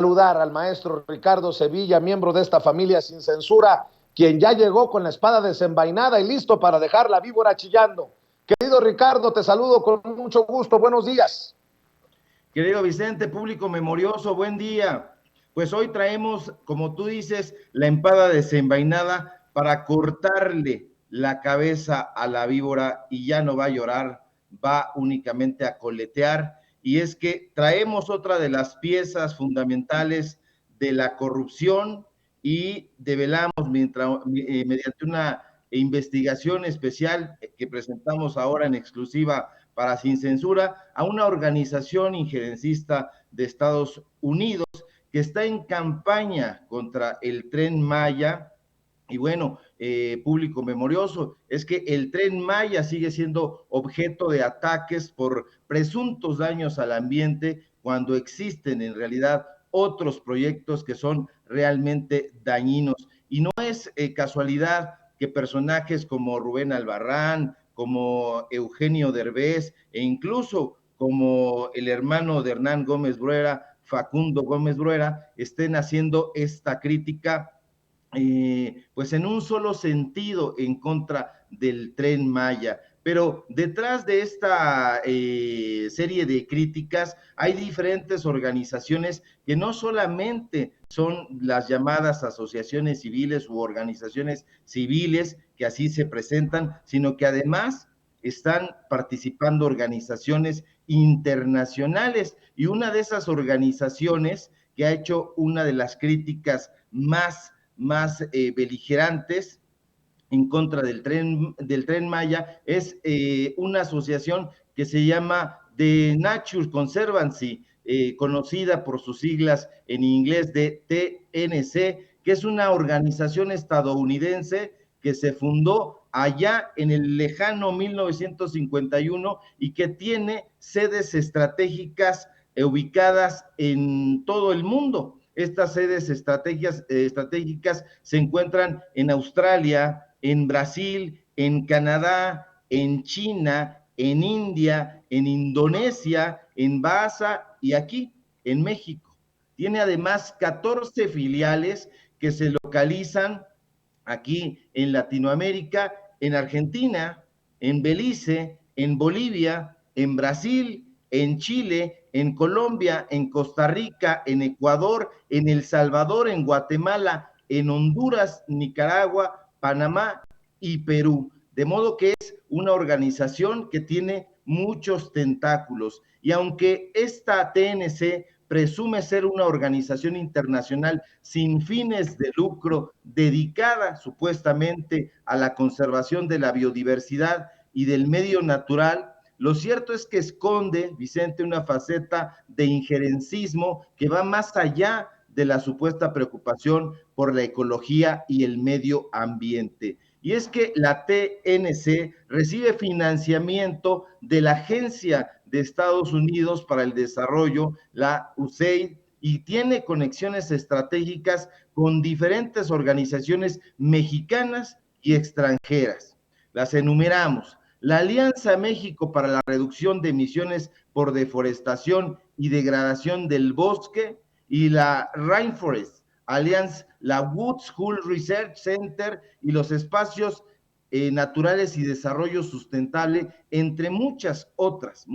saludar al maestro Ricardo Sevilla, miembro de esta familia sin censura, quien ya llegó con la espada desenvainada y listo para dejar la víbora chillando. Querido Ricardo, te saludo con mucho gusto. Buenos días. Querido Vicente, público memorioso, buen día. Pues hoy traemos, como tú dices, la espada desenvainada para cortarle la cabeza a la víbora y ya no va a llorar, va únicamente a coletear. Y es que traemos otra de las piezas fundamentales de la corrupción y develamos mediante una investigación especial que presentamos ahora en exclusiva para Sin Censura a una organización injerencista de Estados Unidos que está en campaña contra el Tren Maya. Y bueno, público memorioso, es que el Tren Maya sigue siendo objeto de ataques por presuntos daños al ambiente cuando existen en realidad otros proyectos que son realmente dañinos. Y no es casualidad que personajes como Rubén Albarrán, como Eugenio Derbez e incluso como el hermano de Hernán Gómez Bruera, Facundo Gómez Bruera, estén haciendo esta crítica pues en un solo sentido en contra del Tren Maya. Pero detrás de esta serie de críticas hay diferentes organizaciones que no solamente son las llamadas asociaciones civiles u organizaciones civiles que así se presentan, sino que además están participando organizaciones internacionales, y una de esas organizaciones que ha hecho una de las críticas más beligerantes en contra del tren Maya es una asociación que se llama The Nature Conservancy, conocida por sus siglas en inglés de TNC, que es una organización estadounidense que se fundó allá en el lejano 1951 y que tiene sedes estratégicas ubicadas en todo el mundo. Estas sedes estratégicas se encuentran en Australia, en Brasil, en Canadá, en China, en India, en Indonesia, en Baza y aquí, en México. Tiene además 14 filiales que se localizan aquí en Latinoamérica, en Argentina, en Belice, en Bolivia, en Brasil, en Chile, en Colombia, en Costa Rica, en Ecuador, en El Salvador, en Guatemala, en Honduras, Nicaragua, Panamá y Perú. De modo que es una organización que tiene muchos tentáculos. Y aunque esta TNC presume ser una organización internacional sin fines de lucro, dedicada supuestamente a la conservación de la biodiversidad y del medio natural, lo cierto es que esconde, Vicente, una faceta de injerencismo que va más allá de la supuesta preocupación por la ecología y el medio ambiente. Y es que la TNC recibe financiamiento de la Agencia de Estados Unidos para el Desarrollo, la USAID, y tiene conexiones estratégicas con diferentes organizaciones mexicanas y extranjeras. Las enumeramos: la Alianza México para la Reducción de Emisiones por Deforestación y Degradación del Bosque, y la Rainforest Alliance, la Woods School Research Center y los espacios naturales y desarrollo sustentable, entre muchas otras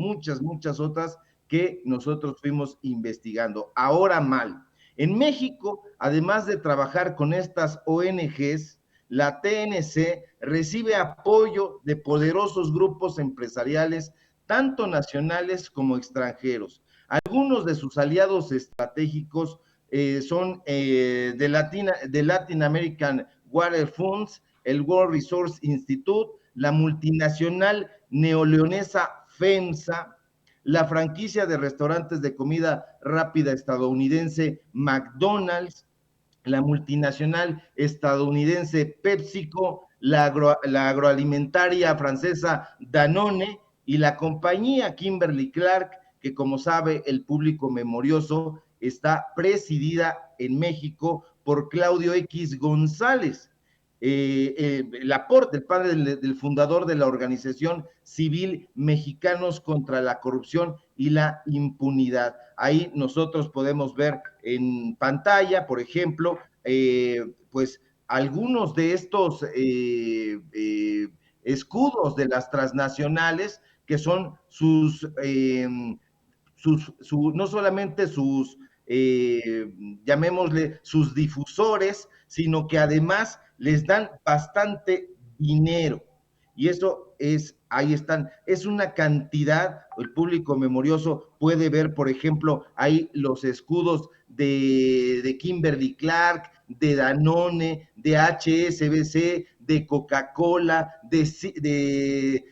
que nosotros fuimos investigando. Ahora mal. En México, además de trabajar con estas ONGs, la TNC recibe apoyo de poderosos grupos empresariales, tanto nacionales como extranjeros. Algunos de sus aliados estratégicos son de Latin American Water Funds, el World Resource Institute, la multinacional neoleonesa FEMSA, la franquicia de restaurantes de comida rápida estadounidense McDonald's, la multinacional estadounidense PepsiCo, la agroalimentaria francesa Danone y la compañía Kimberly Clark, que, como sabe el público memorioso, está presidida en México por Claudio X González. el aporte, el padre del fundador de la organización civil Mexicanos contra la Corrupción y la Impunidad. Ahí nosotros podemos ver en pantalla, por ejemplo, pues algunos de estos escudos de las transnacionales, que son no solamente sus, llamémosle, sus difusores, sino que además les dan bastante dinero. Y eso es, ahí están, es una cantidad, el público memorioso puede ver, por ejemplo, ahí los escudos de Kimberly Clark, de Danone, de HSBC, de Coca-Cola, de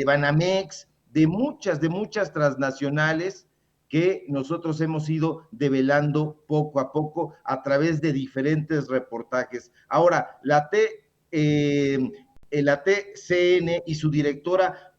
Banamex, de muchas transnacionales que nosotros hemos ido develando poco a poco a través de diferentes reportajes. Ahora, la TCN y su directora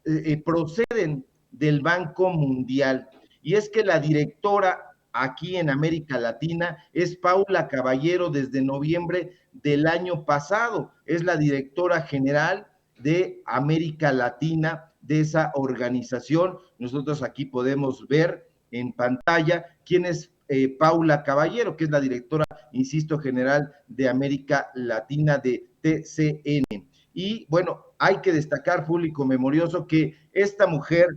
proceden del Banco Mundial, y es que la directora aquí en América Latina es Paula Caballero desde noviembre del año pasado, es la directora general de América Latina de esa organización. Nosotros aquí podemos ver en pantalla quién es Paula Caballero, que es la directora, insisto, general de América Latina de TCN. Y bueno, hay que destacar, público memorioso, que esta mujer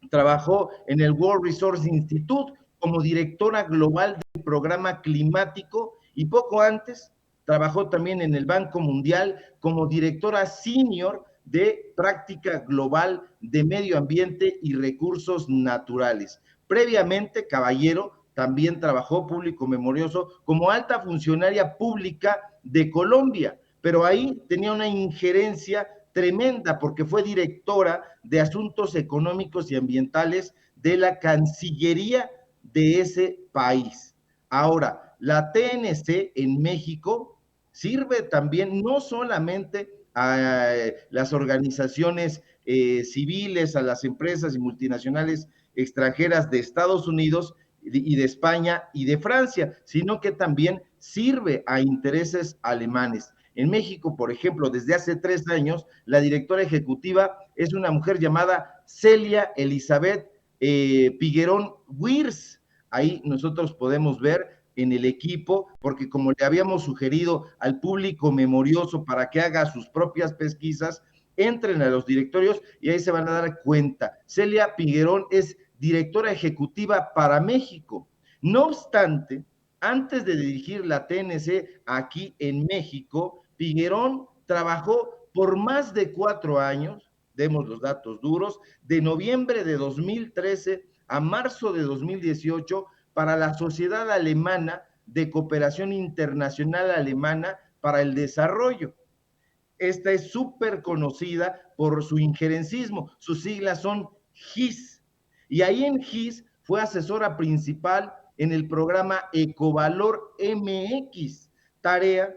trabajó en el World Resource Institute como directora global del programa climático, y poco antes trabajó también en el Banco Mundial como directora senior de práctica global de medio ambiente y recursos naturales. Previamente, Caballero también trabajó, público memorioso, como alta funcionaria pública de Colombia, pero ahí tenía una injerencia tremenda porque fue directora de Asuntos Económicos y Ambientales de la Cancillería de ese país. Ahora, la TNC en México sirve también no solamente a las organizaciones civiles, a las empresas y multinacionales extranjeras de Estados Unidos y de España y de Francia, sino que también sirve a intereses alemanes. En México, por ejemplo, desde hace 3 años, la directora ejecutiva es una mujer llamada Celia Elizabeth Piguerón Wirs. Ahí nosotros podemos ver en el equipo, porque como le habíamos sugerido al público memorioso para que haga sus propias pesquisas, entren a los directorios y ahí se van a dar cuenta. Celia Piguerón es directora ejecutiva para México. No obstante, antes de dirigir la TNC aquí en México, Piguerón trabajó por más de 4 años, demos los datos duros, de noviembre de 2013 a marzo de 2018 para la Sociedad Alemana de Cooperación Internacional Alemana para el Desarrollo. Esta es súper conocida por su injerencismo, sus siglas son GIS, y ahí en GIS fue asesora principal en el programa Ecovalor MX, tarea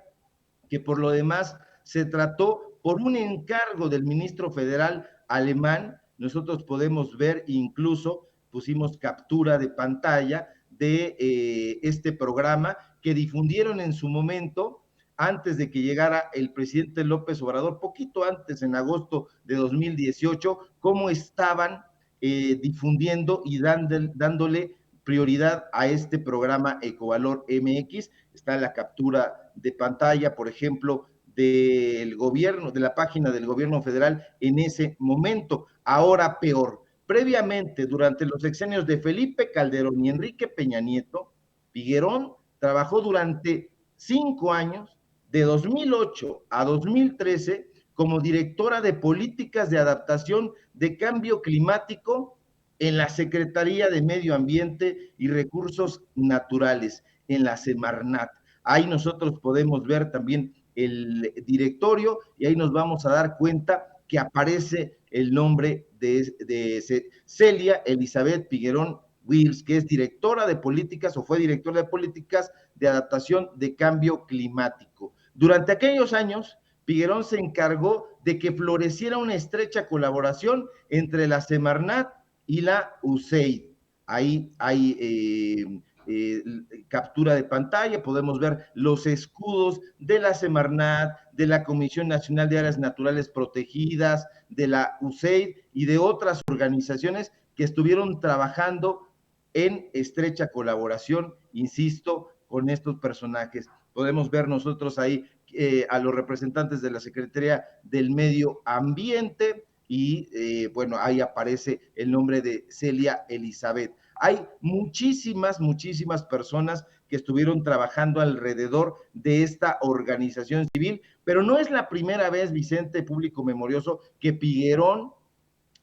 que por lo demás se trató por un encargo del ministro federal alemán. Nosotros podemos ver, incluso pusimos captura de pantalla de este programa que difundieron en su momento antes de que llegara el presidente López Obrador, poquito antes, en agosto de 2018, cómo estaban difundiendo y dándole prioridad a este programa Ecovalor MX. Está la captura de pantalla, por ejemplo, del gobierno, de la página del gobierno federal en ese momento. Ahora peor. Previamente, durante los sexenios de Felipe Calderón y Enrique Peña Nieto, Piguerón trabajó durante 5 años, de 2008 a 2013, como directora de políticas de adaptación de cambio climático en la Secretaría de Medio Ambiente y Recursos Naturales, en la Semarnat. Ahí nosotros podemos ver también el directorio y ahí nos vamos a dar cuenta que aparece el nombre de Celia Elizabeth Piguerón Wirs, que es directora de políticas o fue directora de políticas de adaptación de cambio climático. Durante aquellos años, Piguerón se encargó de que floreciera una estrecha colaboración entre la Semarnat y la USAID. Ahí hay captura de pantalla, podemos ver los escudos de la Semarnat, de la Comisión Nacional de Áreas Naturales Protegidas, de la USAID y de otras organizaciones que estuvieron trabajando en estrecha colaboración, insisto, con estos personajes. Podemos ver nosotros ahí a los representantes de la Secretaría del Medio Ambiente y bueno, ahí aparece el nombre de Celia Elizabeth. Hay muchísimas personas que estuvieron trabajando alrededor de esta organización civil, pero no es la primera vez, Vicente, público memorioso, que Figuerón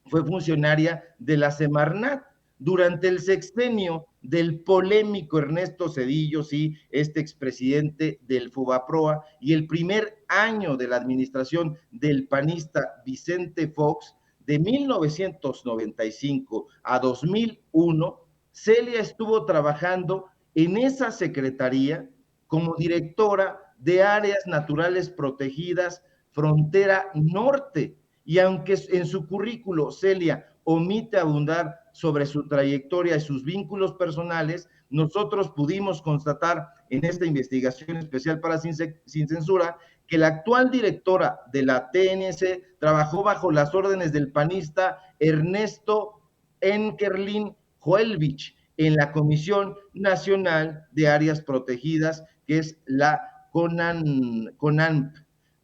fue funcionaria de la Semarnat. Durante el sexenio del polémico Ernesto Zedillo, sí, este expresidente del Fobaproa, y el primer año de la administración del panista Vicente Fox, de 1995 a 2001, Celia estuvo trabajando en esa secretaría como directora de áreas naturales protegidas Frontera Norte. Y aunque en su currículo Celia omite abundar sobre su trayectoria y sus vínculos personales, nosotros pudimos constatar en esta investigación especial para Sin Censura que la actual directora de la TNC trabajó bajo las órdenes del panista Ernesto Enkerlin Joelvich en la Comisión Nacional de Áreas Protegidas, que es la CONANP,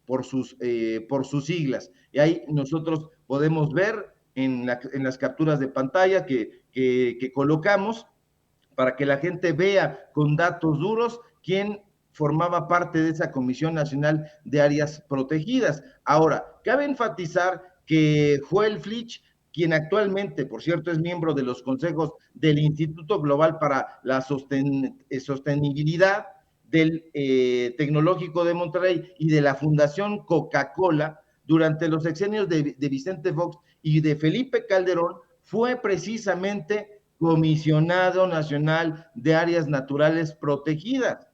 por sus siglas. Y ahí nosotros podemos ver en las capturas de pantalla que colocamos para que la gente vea con datos duros quién formaba parte de esa Comisión Nacional de Áreas Protegidas. Ahora, cabe enfatizar que Joel Flich, quien actualmente, por cierto, es miembro de los consejos del Instituto Global para la Sostenibilidad, del Tecnológico de Monterrey y de la Fundación Coca-Cola, durante los sexenios de Vicente Fox y de Felipe Calderón, fue precisamente Comisionado Nacional de Áreas Naturales Protegidas.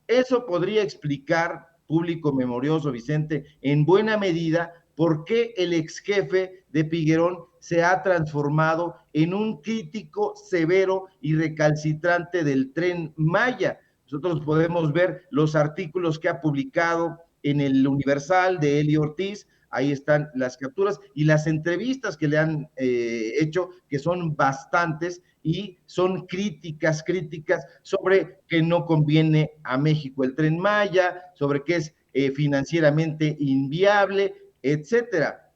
Eso podría explicar, público memorioso, Vicente, en buena medida por qué el ex jefe de Figuerón se ha transformado en un crítico severo y recalcitrante del Tren Maya. Nosotros podemos ver los artículos que ha publicado en el Universal de Eli Ortiz, ahí están las capturas y las entrevistas que le han hecho, que son bastantes y son críticas sobre que no conviene a México el Tren Maya, sobre que es financieramente inviable, etcétera.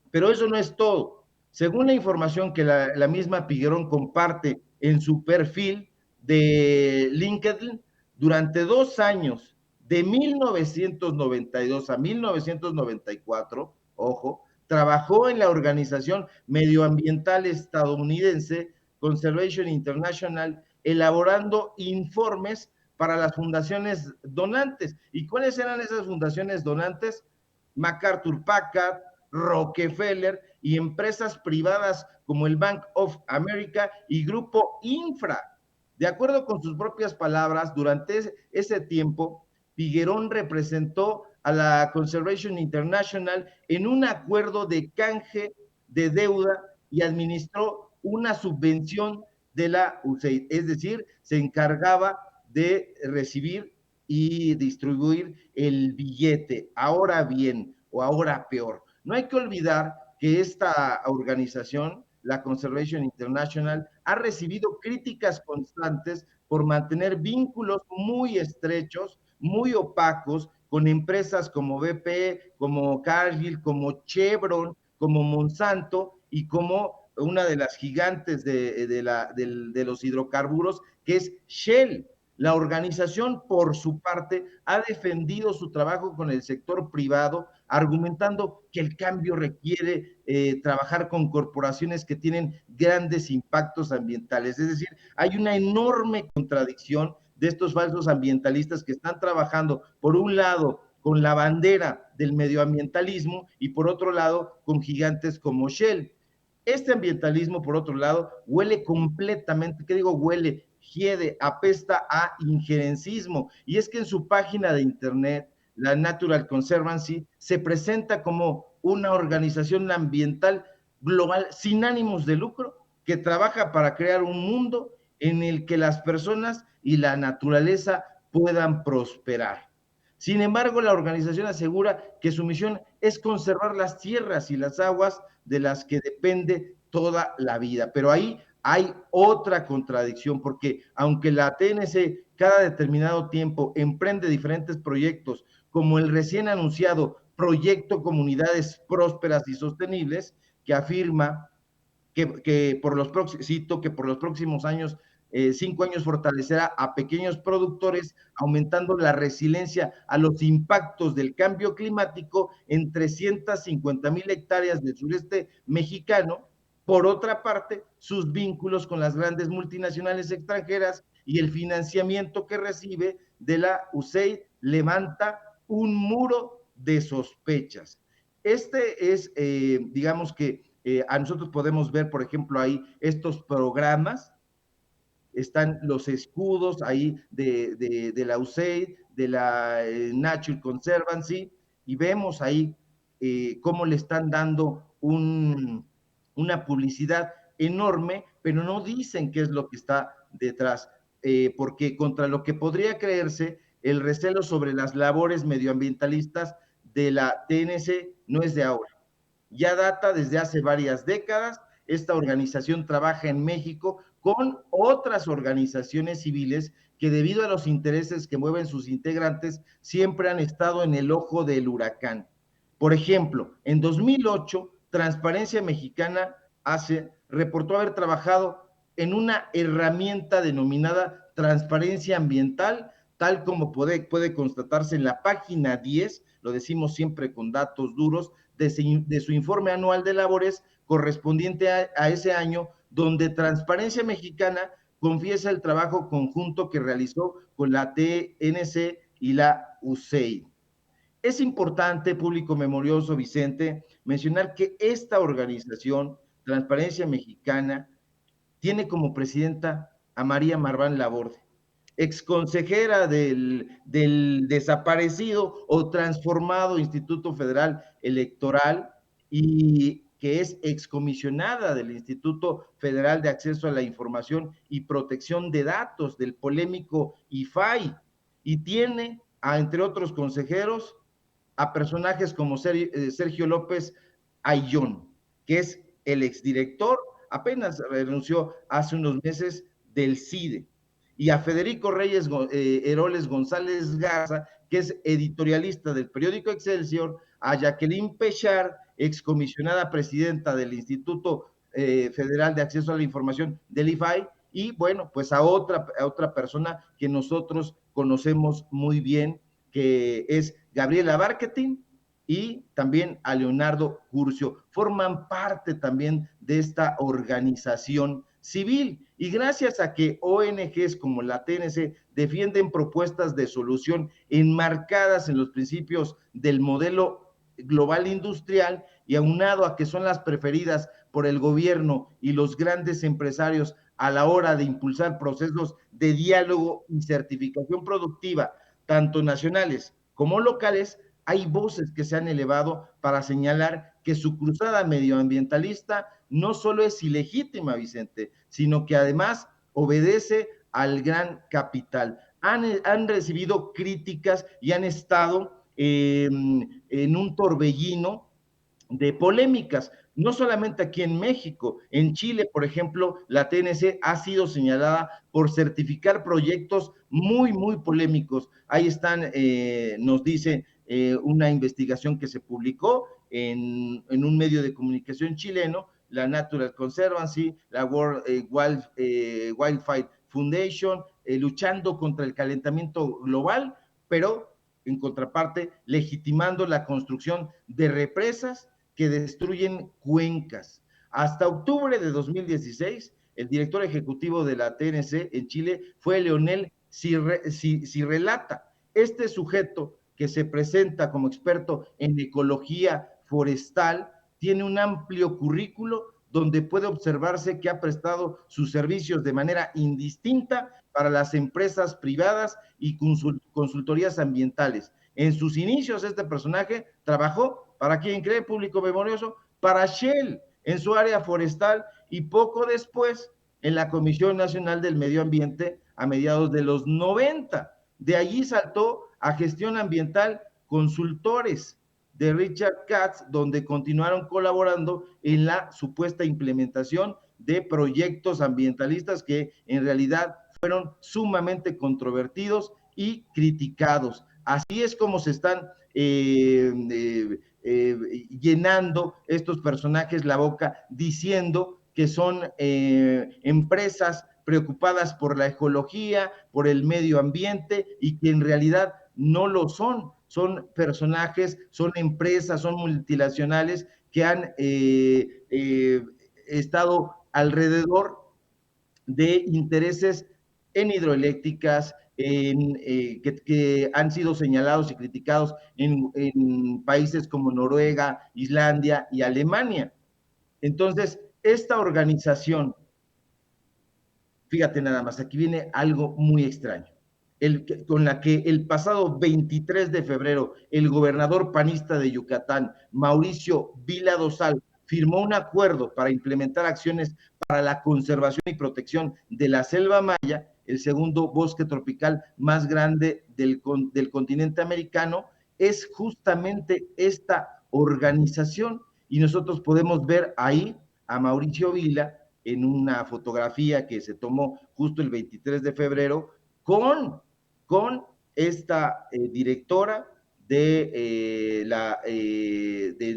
Pero eso no es todo. Según la información que la misma Figuerón comparte en su perfil de LinkedIn, durante 2 años, de 1992 a 1994, ojo, trabajó en la organización medioambiental estadounidense Conservation International, elaborando informes para las fundaciones donantes. ¿Y cuáles eran esas fundaciones donantes? MacArthur Packard, Rockefeller y empresas privadas como el Bank of America y Grupo Infra. De acuerdo con sus propias palabras, durante ese tiempo, Figuerón representó a la Conservation International en un acuerdo de canje de deuda y administró una subvención de la USAID, es decir, se encargaba de recibir y distribuir el billete. Ahora bien, o ahora peor, no hay que olvidar que esta organización, la Conservation International, ha recibido críticas constantes por mantener vínculos muy estrechos, muy opacos, con empresas como BP, como Cargill, como Chevron, como Monsanto y como una de las gigantes de los hidrocarburos, que es Shell. La organización, por su parte, ha defendido su trabajo con el sector privado, argumentando que el cambio requiere trabajar con corporaciones que tienen grandes impactos ambientales. Es decir, hay una enorme contradicción de estos falsos ambientalistas que están trabajando, por un lado, con la bandera del medioambientalismo y por otro lado, con gigantes como Shell. Este ambientalismo, por otro lado, huele completamente, ¿qué digo huele? Hiede, apesta a injerencismo. Y es que en su página de internet, la Natural Conservancy se presenta como una organización ambiental global sin ánimos de lucro que trabaja para crear un mundo en el que las personas y la naturaleza puedan prosperar. Sin embargo, la organización asegura que su misión es conservar las tierras y las aguas de las que depende toda la vida. Pero ahí hay otra contradicción, porque aunque la TNC cada determinado tiempo emprende diferentes proyectos, como el recién anunciado Proyecto Comunidades Prósperas y Sostenibles, que afirma que por los próximos años, 5 años, fortalecerá a pequeños productores, aumentando la resiliencia a los impactos del cambio climático en 350,000 hectáreas del sureste mexicano. Por otra parte, sus vínculos con las grandes multinacionales extranjeras y el financiamiento que recibe de la USAID levanta un muro de sospechas. Este es, digamos que a nosotros podemos ver, por ejemplo, ahí estos programas, están los escudos ahí de la USAID, de la Nature Conservancy, y vemos ahí cómo le están dando una publicidad enorme, pero no dicen qué es lo que está detrás, porque contra lo que podría creerse, el recelo sobre las labores medioambientalistas de la TNC no es de ahora, ya data desde hace varias décadas. Esta organización trabaja en México con otras organizaciones civiles que, debido a los intereses que mueven sus integrantes, siempre han estado en el ojo del huracán. Por ejemplo, en 2008, Transparencia Mexicana reportó haber trabajado en una herramienta denominada transparencia ambiental, tal como puede constatarse en la página 10, lo decimos siempre con datos duros, de su informe anual de labores correspondiente a ese año, donde Transparencia Mexicana confiesa el trabajo conjunto que realizó con la TNC y la USAID. Es importante, público memorioso, Vicente, mencionar que esta organización, Transparencia Mexicana, tiene como presidenta a María Marván Laborde, exconsejera del desaparecido o transformado Instituto Federal Electoral, y que es excomisionada del Instituto Federal de Acceso a la Información y Protección de Datos, del polémico IFAI, y tiene, entre otros consejeros, a personajes como Sergio López Ayllón, que es el exdirector, apenas renunció hace unos meses, del CIDE, y a Federico Reyes Heroles González Garza, que es editorialista del periódico Excelsior, a Jacqueline Pechard, excomisionada presidenta del Instituto Federal de Acceso a la Información del IFAI, y bueno, pues a otra persona que nosotros conocemos muy bien, que es Gabriela Barquetín, y también a Leonardo Curcio. Forman parte también de esta organización civil, y gracias a que ONGs como la TNC defienden propuestas de solución enmarcadas en los principios del modelo global industrial, y aunado a que son las preferidas por el gobierno y los grandes empresarios a la hora de impulsar procesos de diálogo y certificación productiva, tanto nacionales como locales, hay voces que se han elevado para señalar que su cruzada medioambientalista no solo es ilegítima, Vicente, sino que además obedece al gran capital. Han recibido críticas y han estado en un torbellino de polémicas, no solamente aquí en México. En Chile, por ejemplo, la TNC ha sido señalada por certificar proyectos muy, muy polémicos. Ahí están, nos dice una investigación que se publicó en un medio de comunicación chileno, la Natural Conservancy, la World Wildlife Foundation, luchando contra el calentamiento global, pero en contraparte, legitimando la construcción de represas que destruyen cuencas. Hasta octubre de 2016, el director ejecutivo de la TNC en Chile fue Leonel Cirrelata. Este sujeto, que se presenta como experto en ecología forestal, tiene un amplio currículo donde puede observarse que ha prestado sus servicios de manera indistinta para las empresas privadas y consultorías ambientales. En sus inicios, este personaje trabajó, ¿para quien cree, público memorioso? Para Shell, en su área forestal, y poco después en la Comisión Nacional del Medio Ambiente a mediados de los 90. De allí saltó a Gestión Ambiental Consultores de Richard Katz, donde continuaron colaborando en la supuesta implementación de proyectos ambientalistas que en realidad fueron sumamente controvertidos y criticados. Así es como se están llenando estos personajes la boca diciendo que son empresas preocupadas por la ecología, por el medio ambiente, y que en realidad no lo son. Son personajes, son empresas, son multinacionales que han estado alrededor de intereses en hidroeléctricas, que han sido señalados y criticados en países como Noruega, Islandia y Alemania. Entonces, esta organización, fíjate nada más, aquí viene algo muy extraño, con la que el pasado 23 de febrero el gobernador panista de Yucatán, Mauricio Vila Dosal, firmó un acuerdo para implementar acciones para la conservación y protección de la selva maya, el segundo bosque tropical más grande del continente americano. Es justamente esta organización, y nosotros podemos ver ahí a Mauricio Vila en una fotografía que se tomó justo el 23 de febrero con esta directora de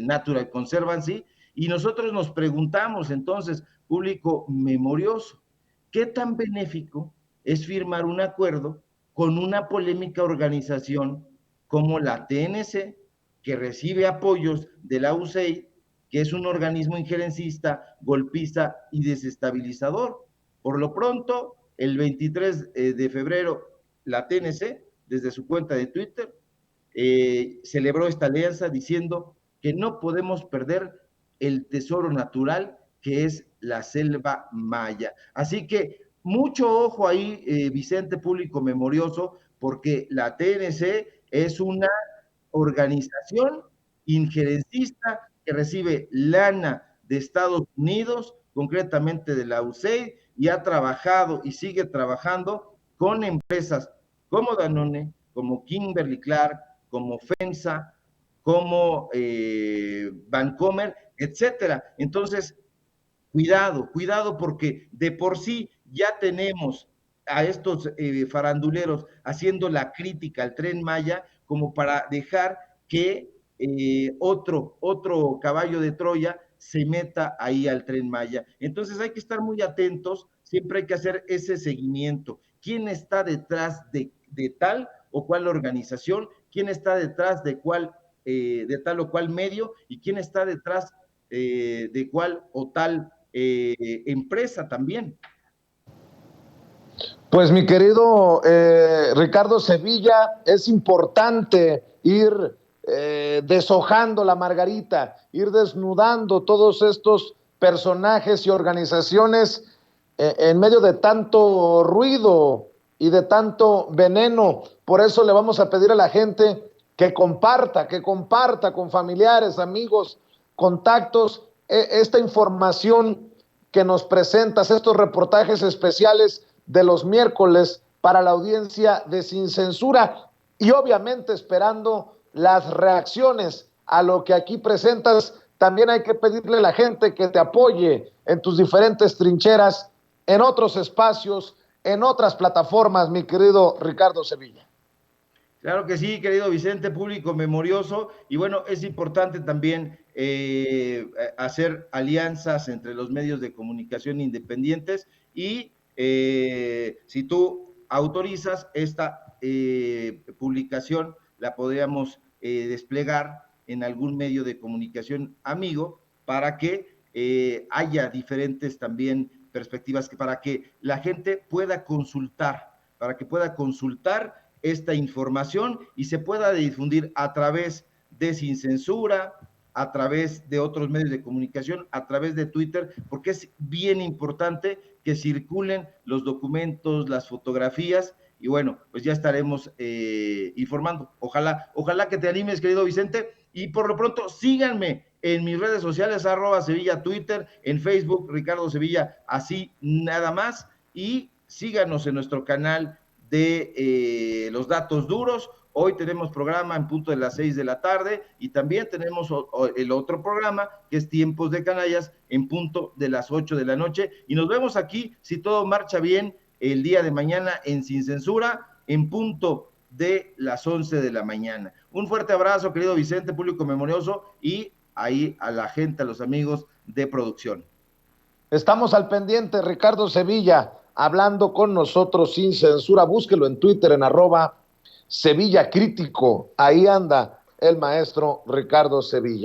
Natural Conservancy, y nosotros nos preguntamos entonces, público memorioso, ¿qué tan benéfico es firmar un acuerdo con una polémica organización como la TNC, que recibe apoyos de la USAID, que es un organismo injerencista, golpista y desestabilizador? Por lo pronto, el 23 de febrero, la TNC, desde su cuenta de Twitter, celebró esta alianza diciendo que no podemos perder el tesoro natural que es la selva maya. Así que mucho ojo ahí, Vicente, público memorioso, porque la TNC es una organización injerencista que recibe lana de Estados Unidos, concretamente de la USAID, y ha trabajado y sigue trabajando con empresas como Danone, como Kimberly Clark, como FEMSA, como Vancomer, etcétera. Entonces, cuidado, cuidado, porque de por sí ya tenemos a estos faranduleros haciendo la crítica al Tren Maya como para dejar que otro caballo de Troya se meta ahí al Tren Maya. Entonces hay que estar muy atentos, siempre hay que hacer ese seguimiento. ¿Quién está detrás de tal o cual organización? ¿Quién está detrás de tal o cual medio? ¿Y quién está detrás de cual o tal empresa también? Pues mi querido Ricardo Sevilla, es importante ir deshojando la margarita, ir desnudando todos estos personajes y organizaciones en medio de tanto ruido y de tanto veneno. Por eso le vamos a pedir a la gente que comparta con familiares, amigos, contactos, esta información que nos presentas, estos reportajes especiales de los miércoles para la audiencia de Sin Censura, y obviamente esperando las reacciones a lo que aquí presentas. También hay que pedirle a la gente que te apoye en tus diferentes trincheras, en otros espacios, en otras plataformas, mi querido Ricardo Sevilla. Claro que sí, querido Vicente, público memorioso, y bueno, es importante también hacer alianzas entre los medios de comunicación independientes, y si tú autorizas esta publicación, la podríamos desplegar en algún medio de comunicación amigo para que haya diferentes también perspectivas, para que la gente pueda consultar, esta información y se pueda difundir a través de Sin Censura, a través de otros medios de comunicación, a través de Twitter, porque es bien importante que circulen los documentos, las fotografías, y bueno, pues ya estaremos informando. Ojalá que te animes, querido Vicente, y por lo pronto síganme en mis redes sociales, @Sevilla Twitter, en Facebook, Ricardo Sevilla, así nada más, y síganos en nuestro canal de los datos duros. Hoy tenemos programa en punto de las 6 de la tarde y también tenemos el otro programa que es Tiempos de Canallas en punto de las 8 de la noche. Y nos vemos aquí, si todo marcha bien, el día de mañana en Sin Censura en punto de las 11 de la mañana. Un fuerte abrazo, querido Vicente, público memorioso, y ahí a la gente, a los amigos de producción. Estamos al pendiente, Ricardo Sevilla, hablando con nosotros sin censura. Búsquelo en Twitter en @Sevilla Crítico. Ahí anda el maestro Ricardo Sevilla.